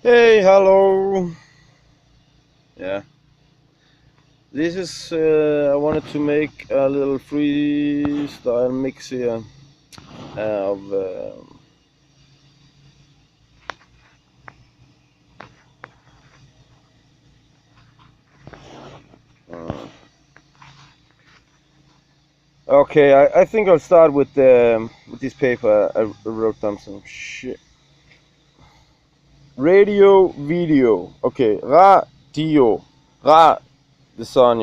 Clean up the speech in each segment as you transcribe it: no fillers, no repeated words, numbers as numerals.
Hey, hello. Yeah, this is. I wanted to make a little freestyle mix here of. Uh, okay, I think I'll start with this paper. I wrote down some shit. Radio, video. Okay, radio. Ra, the sun.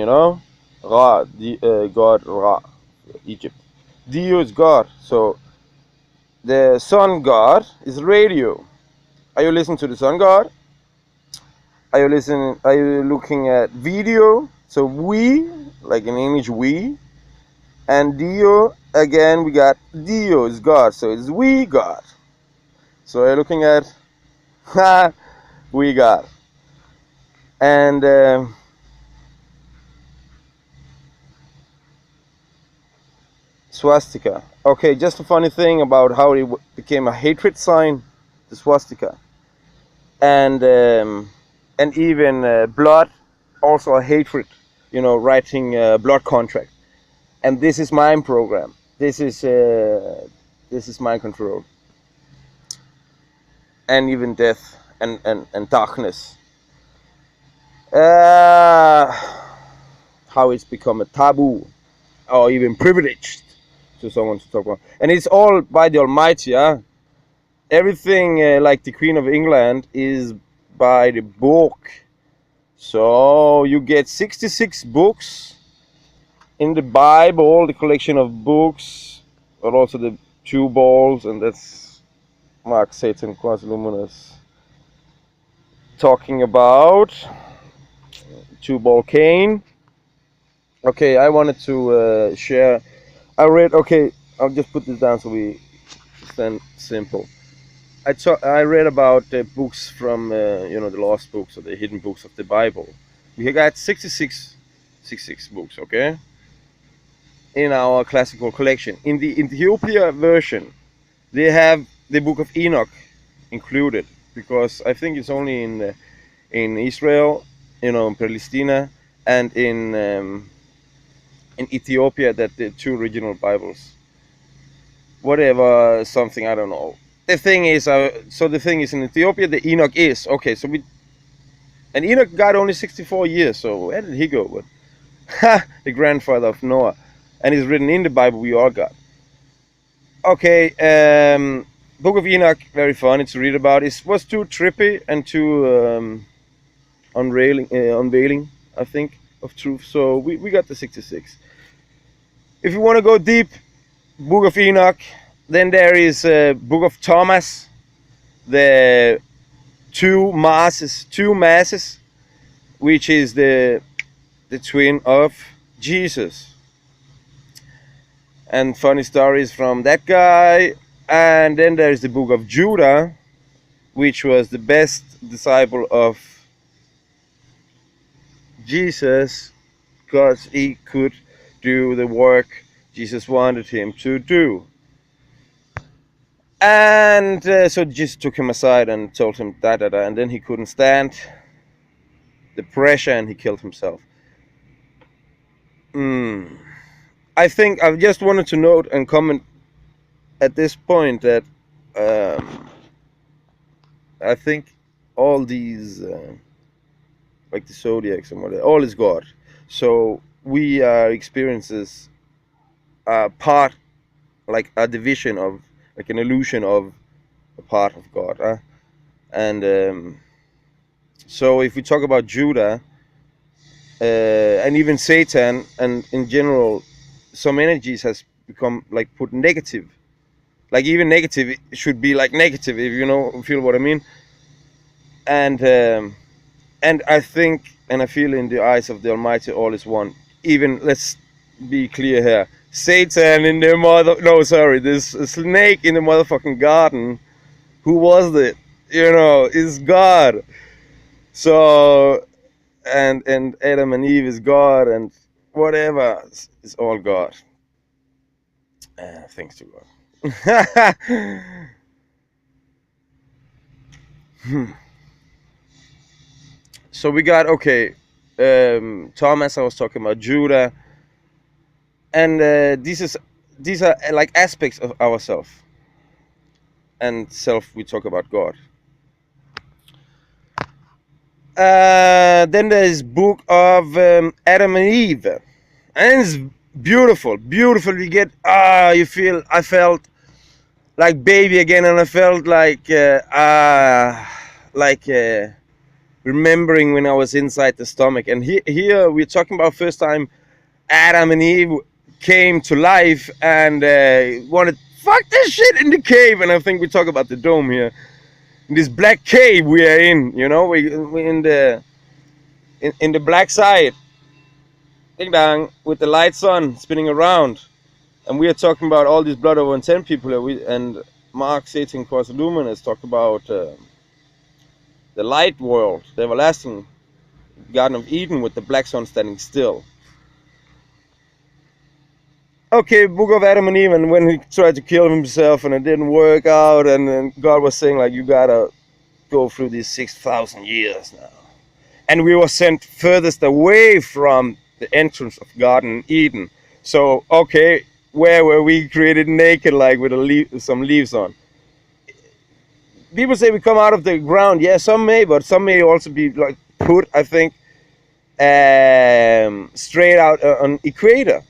Ra, the God. Ra, Egypt. Dio is God. So the sun god is radio. Are you listening to the sun god? Are you listening? Are you looking at video? So we, like in English, we, and Dio again. We got Dio is God, so it's we God. So you're looking at we God and swastika. Okay, just a funny thing about how it became a hatred sign, the swastika, and um, and even blood, also a hatred. Writing blood contract. And this is mind program. This is mind control, and even death and darkness. Uh, how it's become a taboo or even privileged to someone to talk about, and it's all by the Almighty. Yeah, everything like the Queen of England is by the book. So you get 66 books in the Bible, the collection of books, but also the two balls, and that's Mark Satan Quas Luminous talking about two ball cane. Okay, I wanted to share. I read. Okay, I'll just put this down so we stand simple. I read about the books from the lost books or the hidden books of the Bible. We got 66 books. Okay, in our classical collection. In the Ethiopia version, they have the Book of Enoch included because I think it's only in Israel, in Palestine, and in Ethiopia that the two original Bibles, whatever something I don't know. The thing is in Ethiopia the Enoch is okay. And Enoch got only 64 years. So where did he go? But the grandfather of Noah, and he's written in the Bible we all got. Okay, Book of Enoch, very funny to read about. It was too trippy and too unveiling, I think, of truth. So we got the 66. If you want to go deep, Book of Enoch, then there is Book of Thomas, the two masses, which is the twin of Jesus. And funny stories from that guy. And then there is the Book of Judah, which was the best disciple of Jesus because he could do the work Jesus wanted him to do. And so Jesus took him aside and told him da da da, and then he couldn't stand the pressure and he killed himself. I think I just wanted to note and comment at this point that um, I think all these, like the zodiacs and whatever, all is God. So we are experiences part, like a division of, like an illusion of a part of God. And so if we talk about Judah and even Satan, and in general, some energies has become like put negative. Like even negative should be like negative, if you know feel what I mean. And and I think and I feel in the eyes of the Almighty all is one. Even let's be clear here. Satan in the this snake in the motherfucking garden. Who was it? Is God. So and Adam and Eve is God, and whatever is all God. Thanks to God. So we got, okay, Thomas, I was talking about Judah, and these are like aspects of ourselves, and self. We talk about God. Then there is book of Adam and Eve, and it's beautiful, beautiful. You get you feel. I felt like baby again, and I felt like remembering when I was inside the stomach. And here we're talking about first time Adam and Eve came to life and wanted fuck this shit in the cave. And I think we talk about the dome here, in this black cave we are in. You know, we in the black side, ding dong, with the lights on, spinning around, and we are talking about all these blood over 10 people. And Mark, Satan, Cross Luminous talk about the light world, the everlasting Garden of Eden with the black sun standing still. Okay, Book of Adam and Eve, and when he tried to kill himself and it didn't work out, and then God was saying like, you gotta go through these 6,000 years now. And we were sent furthest away from the entrance of Garden Eden. So, okay, where were we created naked, like with some leaves on? People say we come out of the ground. Yeah, some may, but some may also be like put, I think, straight out on equator,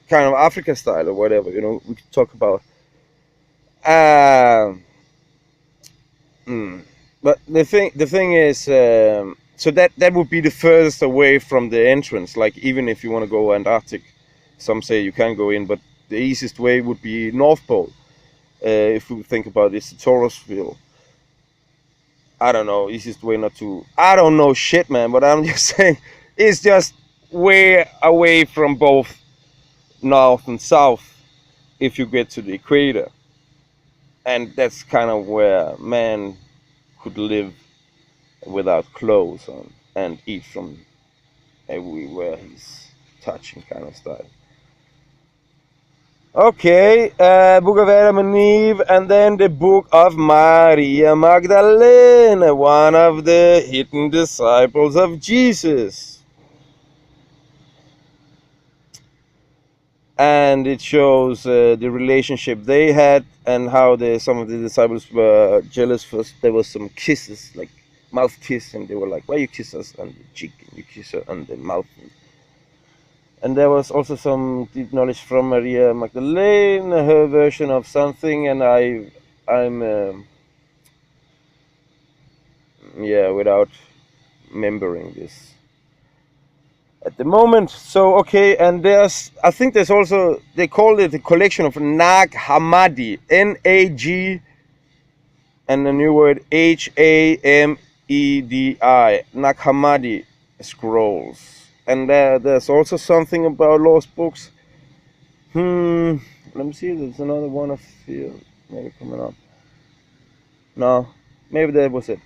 kind of Africa style or whatever. You know, we could talk about. But the thing is, so that would be the furthest away from the entrance. Like even if you want to go Antarctic, some say you can go in, but the easiest way would be North Pole. If we think about this, the Taurus field. I don't know, easiest way not to. I don't know shit, man. But I'm just saying, it's just way away from both north and south if you get to the equator, and that's kind of where man could live without clothes on and eat from everywhere he's touching, kind of style. Okay, Book of Adam and Eve, and then the Book of Maria Magdalene, one of the hidden disciples of Jesus. And it shows the relationship they had and how some of the disciples were jealous. First, there was some kisses, like mouth kiss, and they were like, why you kiss us on the cheek and you kiss her on the mouth? And there was also some deep knowledge from Maria Magdalene, her version of something, and I'm without remembering this at the moment. So okay, and I think there's also, they call it a collection of Nag Hammadi, N-A-G, and a new word H-A-M-E-D-I, Nag Hammadi scrolls. And there's also something about lost books. Let me see. There's another one I feel maybe coming up. No, maybe that was it.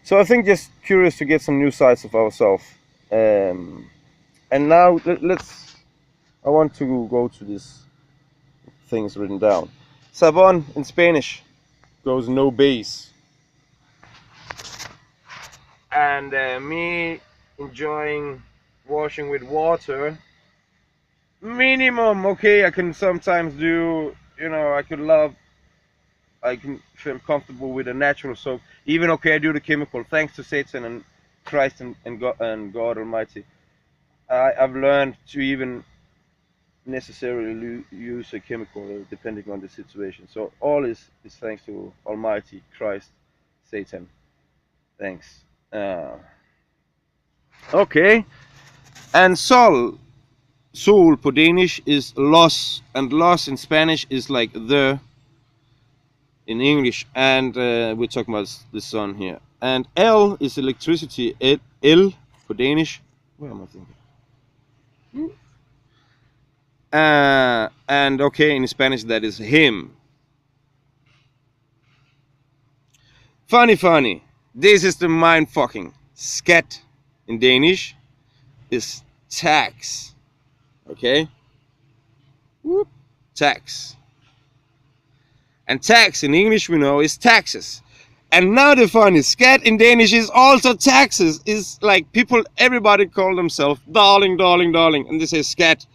So I think just curious to get some new sides of ourselves. And now I want to go to these things written down. Sabon in Spanish goes no base. And me enjoying washing with water minimum. Okay, I can sometimes do, you know, I can feel comfortable with a natural soap. Even okay, I do the chemical, thanks to Satan and Christ and God Almighty. I've learned to even necessarily use a chemical depending on the situation. So all is thanks to Almighty Christ, Satan. Thanks. Okay. And sull på Danish is loss, and loss in Spanish is like the in English, and we're talking about the sun here. And L is electricity, El på Danish. Where am I thinking? And okay, in Spanish that is him. Funny. This is the mind fucking. Skat in Danish is tax. Okay? Whoop. Tax. And tax in English we know is taxes. And now the funny, skat in Danish is also taxes. Is like people, everybody call themselves darling, darling, darling, and they say skat.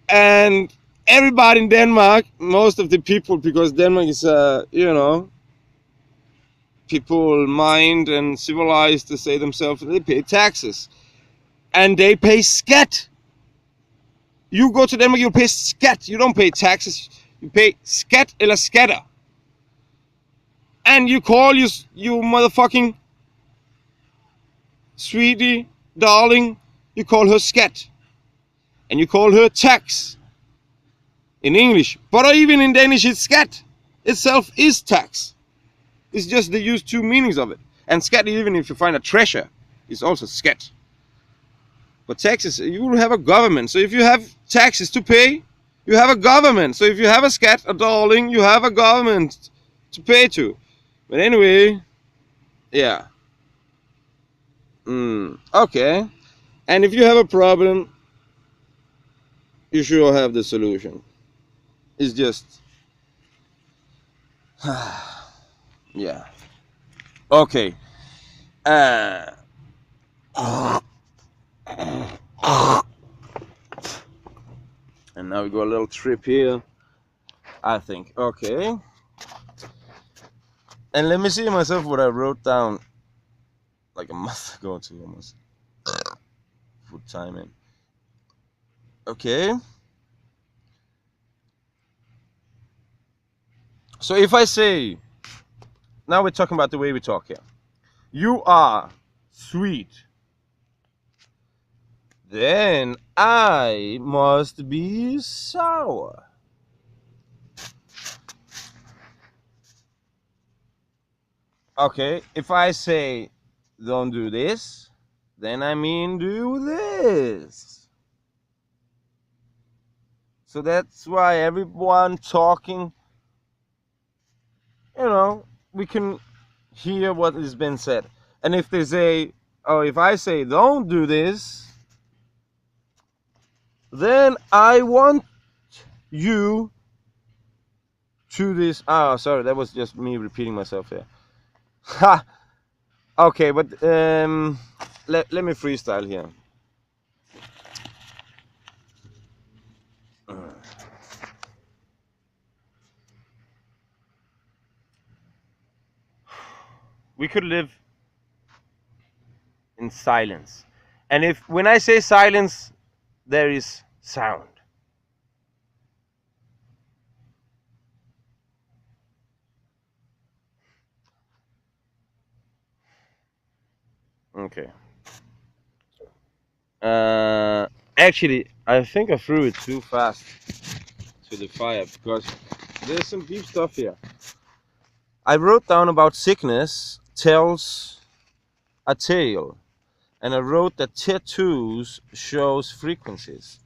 And everybody in Denmark, most of the people, because Denmark is, people mind and civilized to say themselves, they pay taxes. And they pay skat. You go to Denmark, you pay skat. You don't pay taxes. You pay skat eller skatter. And you call you motherfucking sweetie, darling, you call her skat. And you call her tax in English. But even in Danish, it's skat itself is tax. It's just they use two meanings of it. And skat, even if you find a treasure, is also skat. But taxes, you will have a government. So if you have taxes to pay, you have a government. So if you have a skat, a darling, you have a government to pay to. But anyway, yeah. Okay. And if you have a problem, you sure have the solution. It's just, yeah. Okay. And now we go a little trip here, I think. Okay. And let me see myself what I wrote down like a month ago to almost put time in. Okay. So if I say, now we're talking about the way we talk here. You are sweet. Then I must be sour. Okay, if I say don't do this, then I mean do this. So that's why everyone talking, we can hear what has been said. And if they say, oh, if I say don't do this, then I want you to this. Oh, sorry, that was just me repeating myself here. Ha! Okay, but let me freestyle here. We could live in silence. And if when I say silence, there is sound. Okay. Actually, I think I threw it too fast to the fire because there's some deep stuff here. I wrote down about sickness tells a tale, and I wrote that tattoos shows frequencies.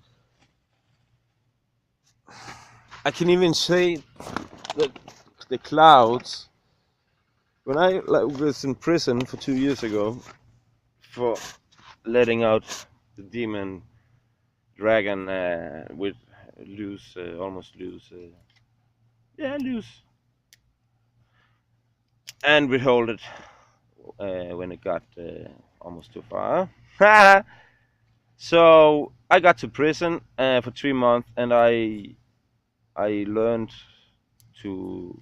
I can even say that the clouds. When I was in prison for 2 years ago for letting out the demon dragon with almost loose, and we hold it when it got almost too far. So I got to prison for 3 months, and I learned to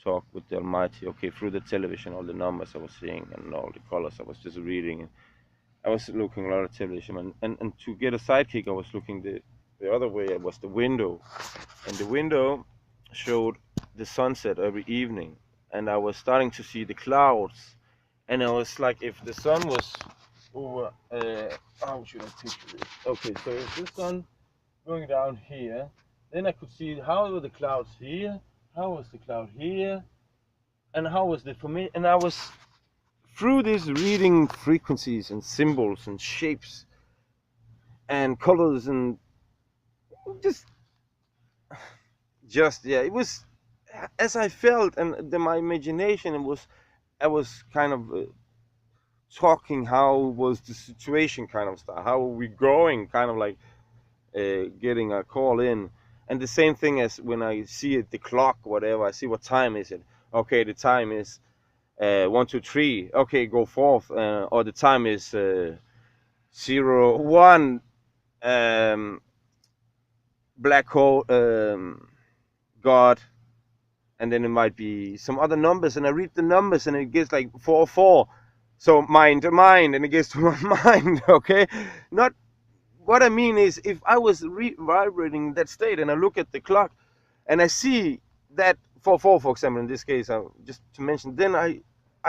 talk with the Almighty. Okay, through the television, all the numbers I was seeing and all the colors I was just reading. I was looking a lot of television, and to get a sidekick, I was looking the other way. It was the window, and the window showed the sunset every evening, and I was starting to see the clouds, and I was like, if the sun was over, how should I picture this? Okay, so if the sun going down here, then I could see how were the clouds here, how was the cloud here, and how was the for me, and I was through this reading frequencies and symbols and shapes and colors and just yeah, it was as I felt, and my imagination I was kind of talking how was the situation kind of stuff, how are we going, kind of like getting a call in, And the same thing as when I see it, the clock, whatever, I see what time is it. Okay, the time is 1, 2, 3. Okay, go forth. Or the time is 0, 1. Black hole, God, and then it might be some other numbers, and I read the numbers, and it gets like 4, 4. So mind to mind, and it gets to my mind. Okay, not. What I mean is, if I was vibrating in that state, and I look at the clock, and I see that 4, 4, for example, in this case, just to mention, then I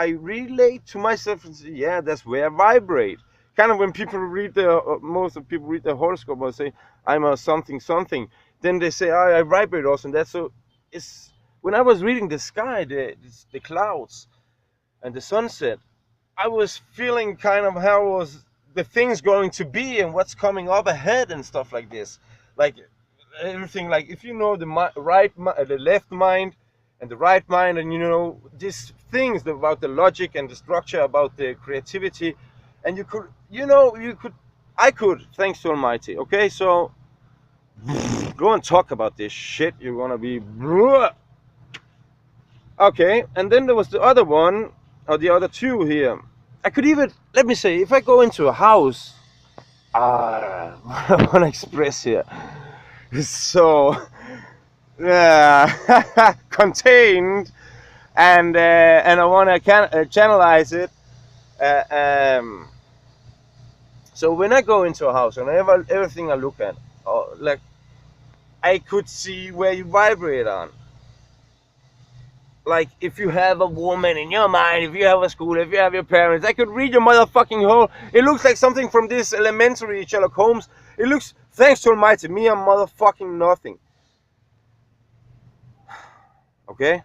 relate to myself and say, yeah, that's where I vibrate. Kind of when people read most of people read the horoscope or say, I'm a something something, then they say, oh, I vibrate also. And that's so. It's when I was reading the sky, the clouds, and the sunset, I was feeling kind of how was the things going to be and what's coming up ahead and stuff like this, like everything. Like if you know the the left mind and the right mind, and you know these things about the logic and the structure, about the creativity, and you could, I could, thanks to Almighty. Okay, so go and talk about this shit. You're gonna be okay. And then there was the other one, or the other two here. I could even, let me say, if I go into a house, what I want to express here is so contained, and I want to channelize it. So when I go into a house, and everything I look at, like I could see where you vibrate on. Like, if you have a woman in your mind, if you have a school, if you have your parents, I could read your motherfucking whole. It looks like something from this elementary Sherlock Holmes. It looks, thanks to Almighty, me, I'm motherfucking nothing. Okay?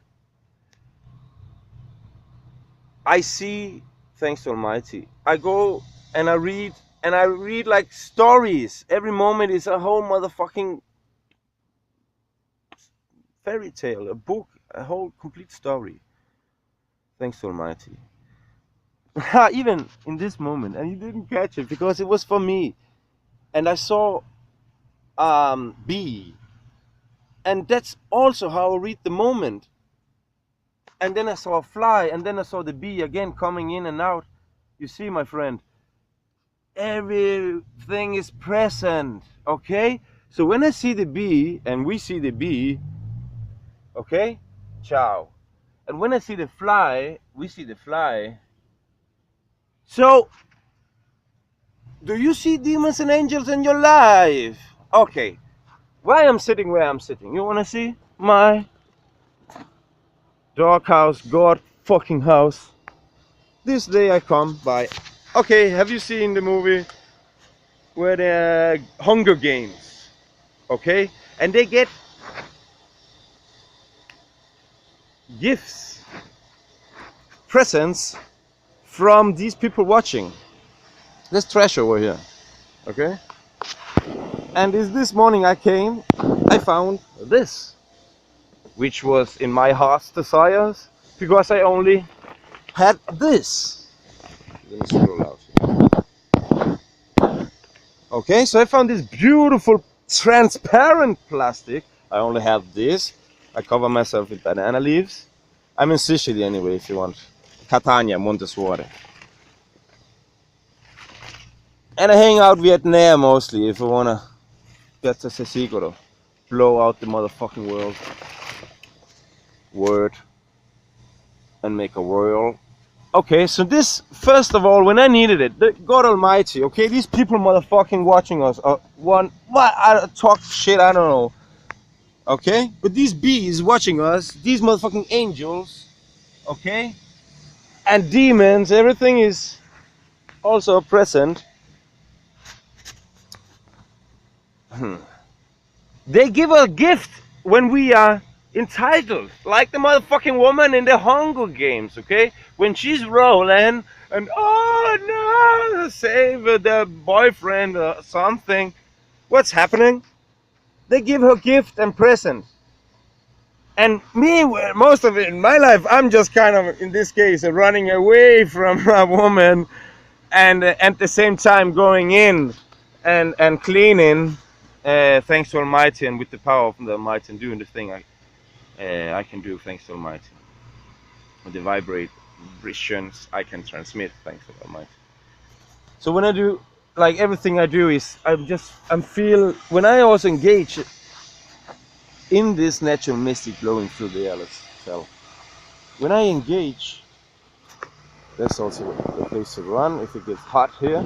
I see, thanks to Almighty. I go and I read like stories. Every moment is a whole motherfucking fairy tale, a book, a whole complete story. Thanks to Almighty. Even in this moment, and you didn't catch it because it was for me. And I saw bee. And that's also how I read the moment. And then I saw a fly, and then I saw the bee again coming in and out. You see, my friend, everything is present, okay? So when I see the bee, and we see the bee, okay, ciao. And when I see the fly, we see the fly. So, do you see demons and angels in your life? Okay, why I'm sitting where I'm sitting? You wanna see my doghouse, God fucking house? This day I come by. Okay, have you seen the movie where the Hunger Games? Okay, and they get gifts, presents from these people watching. There's trash over here, okay? And this morning I found this, which was in my heart's desires, because I only had this. Let me scroll out here. Okay, so I found this beautiful transparent plastic. I only have this. I cover myself with banana leaves. I'm in Sicily anyway, if you want. Catania, Montesuore. And I hang out Vietnam mostly, if I wanna get to Sicuro. Blow out the motherfucking word. And make a world. Okay, so this, first of all, when I needed it, God Almighty, okay, these people motherfucking watching us, I talk shit, I don't know. Okay, but these bees watching us, these motherfucking angels, okay, and demons, everything is also present. They give a gift when we are entitled, like the motherfucking woman in the Hunger Games, okay, when she's rolling and oh no, save the boyfriend or something. What's happening? They give her gift and present. And me, most of it in my life, I'm just kind of, in this case, running away from a woman, and at the same time going in and cleaning thanks to Almighty, and with the power of the Almighty and doing the thing I can do, thanks to Almighty. With the vibrations I can transmit, thanks to Almighty. So when I do, like, everything I do is I'm feel when I also engage in this natural mystic blowing through the air. Let's tell. When I engage, that's also the place to run if it gets hot here.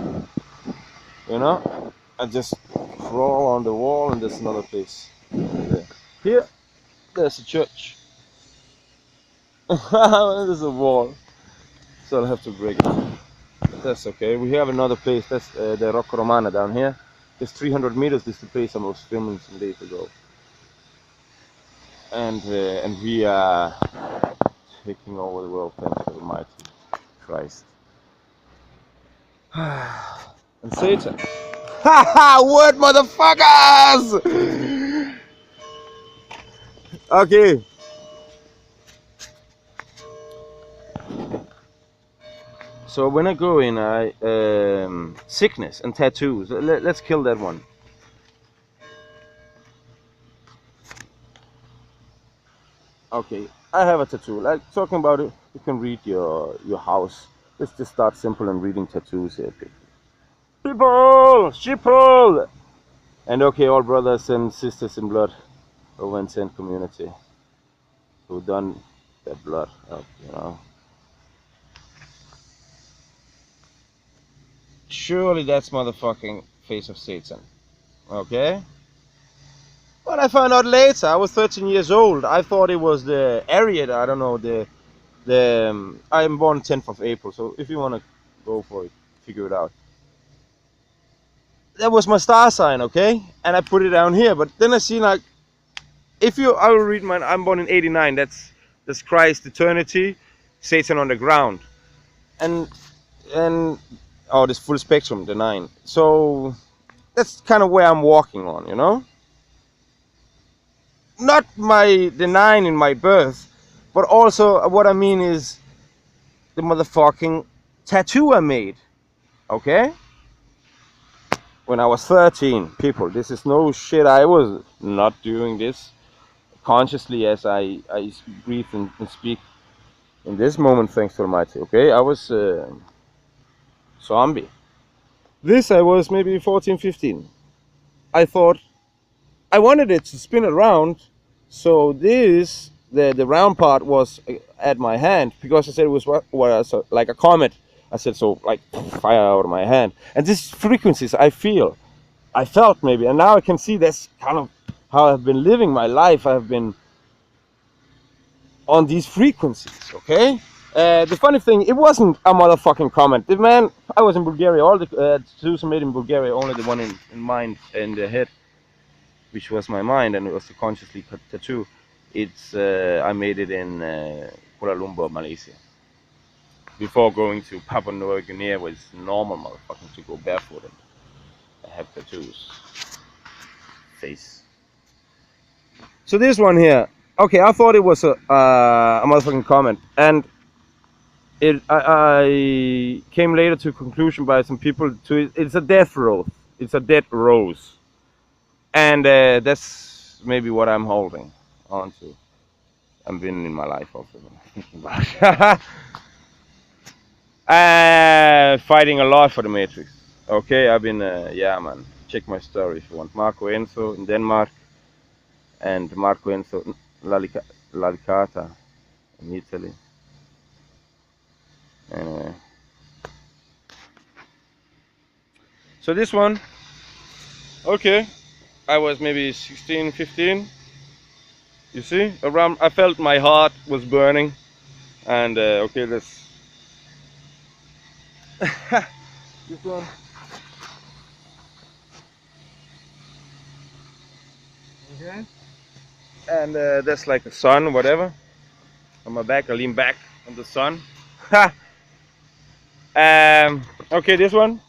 You know, I just crawl on the wall, and there's another place. Here, there's a church. There's a wall, so I'll have to break it. That's okay. We have another place. That's the Rocca Romana down here. It's 300 meters. This is the place I was filming some days ago. And we are taking over the world, thanks to Almighty Christ. And Satan. Haha! Word, motherfuckers! Okay. So when I go in, sickness and tattoos. Let's kill that one. Okay, I have a tattoo. Like, talking about it, you can read your house. Let's just start simple and reading tattoos here. People, sheeple, and okay, all brothers and sisters in blood, over in ThANK community, who done their blood up, you know. Surely that's motherfucking face of Satan. Okay? But I found out later. I was 13 years old. I thought it was the Ariad. I don't know, I'm born 10th of April, so if you want to go for it, figure it out. That was my star sign, okay? And I put it down here. But then I see, like, I will read mine. I'm born in 89. That's Christ, eternity, Satan on the ground. And oh, this full spectrum, the 9. So that's kind of where I'm walking on, you know? Not the 9 in my birth, but also what I mean is the motherfucking tattoo I made, okay? When I was 13, people, this is no shit. I was not doing this consciously as I breathe and speak in this moment, thanks to Almighty, okay? I was zombie. This I was maybe 14, 15. I thought I wanted it to spin around, so this, the round part was at my hand, because I said it was like a comet. I said, so, like, fire out of my hand. And these frequencies I felt maybe, and now I can see that's kind of how I've been living my life. I've been on these frequencies, okay? The funny thing, it wasn't a motherfucking comment. The man, I was in Bulgaria, all the tattoos made in Bulgaria, only the one in mind and the head, which was my mind, and it was a consciously cut tattoo. It's I made it in Kuala Lumpur, Malaysia. Before going to Papua New Guinea, where it's normal motherfucking to go barefoot and have tattoos. Face. So this one here, okay, I thought it was a motherfucking comment, and I came later to a conclusion by some people it's a death rose. It's a dead rose, and that's maybe what I'm holding on to. I've been in my life also. Fighting a lot for the Matrix. Okay, I've been, yeah, man. Check my story if you want. Marco Enzo in Denmark, and Marco Enzo Lalicata in Italy. Anyway. So this one, okay, I was maybe 16, 15. You see, around, I felt my heart was burning, and okay, let's. This one. Okay. And that's like the sun, whatever. On my back, I lean back on the sun. Okay, this one.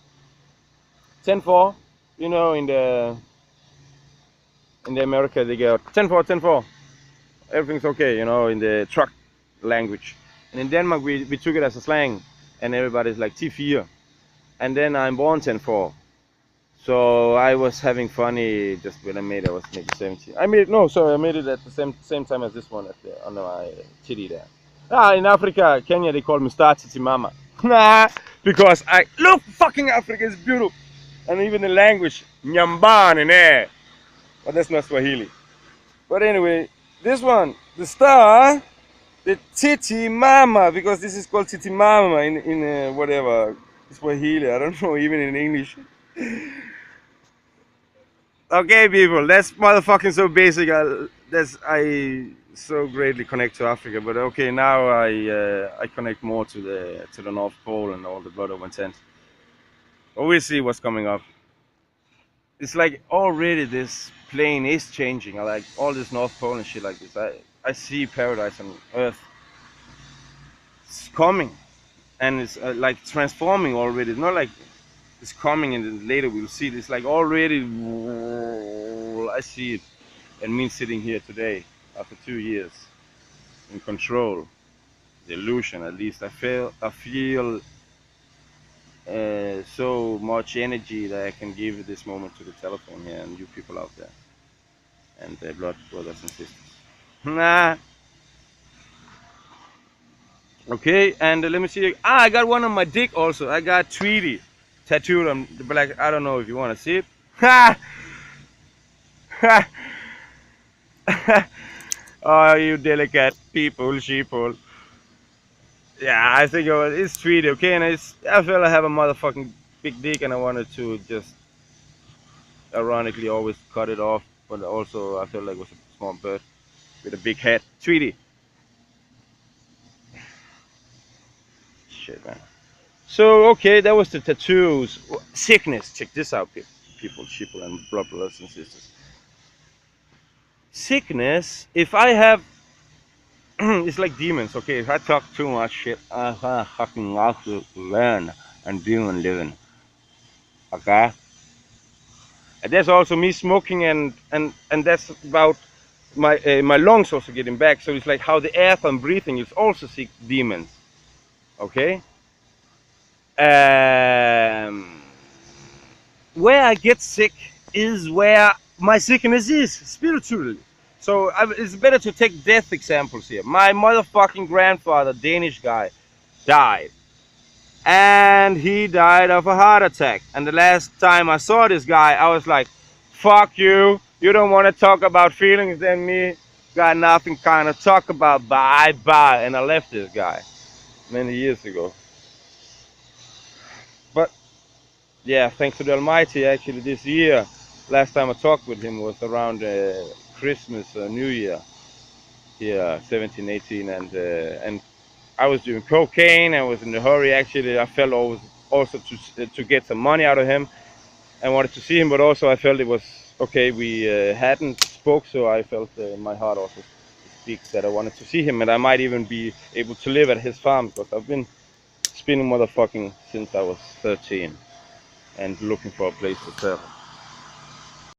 10-4. You know, in the America they go 10-4, 10-4. Everything's okay, you know, in the truck language. And in Denmark we took it as a slang, and everybody's like T4. And then I'm born 10-4. So I was having funny just when I made it. I was maybe 17. I made no, sorry, I made it at the same time as this one at the on my titty there. Ah, in Africa, Kenya, they call me Star Titty Mama. Nah, because I look fucking Africa is beautiful, and even the language Nyambane ne, but that's not Swahili. But anyway, this one, the star, the Titty Mama, because this is called Titty Mama in whatever Swahili. I don't know even in English. Okay, people, that's motherfucking so basic. I so greatly connect to Africa, but okay, now I connect more to the North Pole and all the blood of intent. But we'll see what's coming up. It's like already this plane is changing. I like all this North Pole and shit like this. I see paradise on Earth. It's coming, and it's like transforming already. It's not like it's coming and then later we'll see it. It's like already. I see it. And me sitting here today after 2 years in control, the illusion at least. I feel so much energy that I can give this moment to the telephone here and you people out there and the blood brothers and sisters. Nah. Okay, and let me see. Ah, I got one on my dick also. I got Tweety tattooed on the black. I don't know if you want to see it. Ha! Ha! Oh, you delicate people, sheeple. Yeah, I think it's Tweety, okay? And I feel I have a motherfucking big dick and I wanted to just ironically always cut it off, but also I feel like it was a small bird with a big head. Tweety. Shit, man. So, okay, that was the tattoos. Sickness. Check this out, people, sheeple, and brothers and sisters. Sickness, if I have, it's like demons, okay? If I talk too much shit, I fucking have to learn and demon living, okay? And there's also me smoking and that's about my lungs also getting back. So it's like how the air I'm breathing is also sick demons, okay? Um, where I get sick is where my sickness is spiritually. So it's better to take death examples here. My motherfucking grandfather, Danish guy, died. And he died of a heart attack. And the last time I saw this guy, I was like, fuck you. You don't want to talk about feelings than me. Got nothing kind of talk about. Bye bye. And I left this guy many years ago. But yeah, thanks to the Almighty, actually this year, last time I talked with him was around Christmas or New Year. Yeah, 17, 18, and I was doing cocaine. I was in a hurry. Actually, I felt always also to get some money out of him. I wanted to see him, but also I felt it was okay. We hadn't spoke, so I felt in my heart also speaks that I wanted to see him, and I might even be able to live at his farm because I've been spinning motherfucking since I was 13 and looking for a place to settle.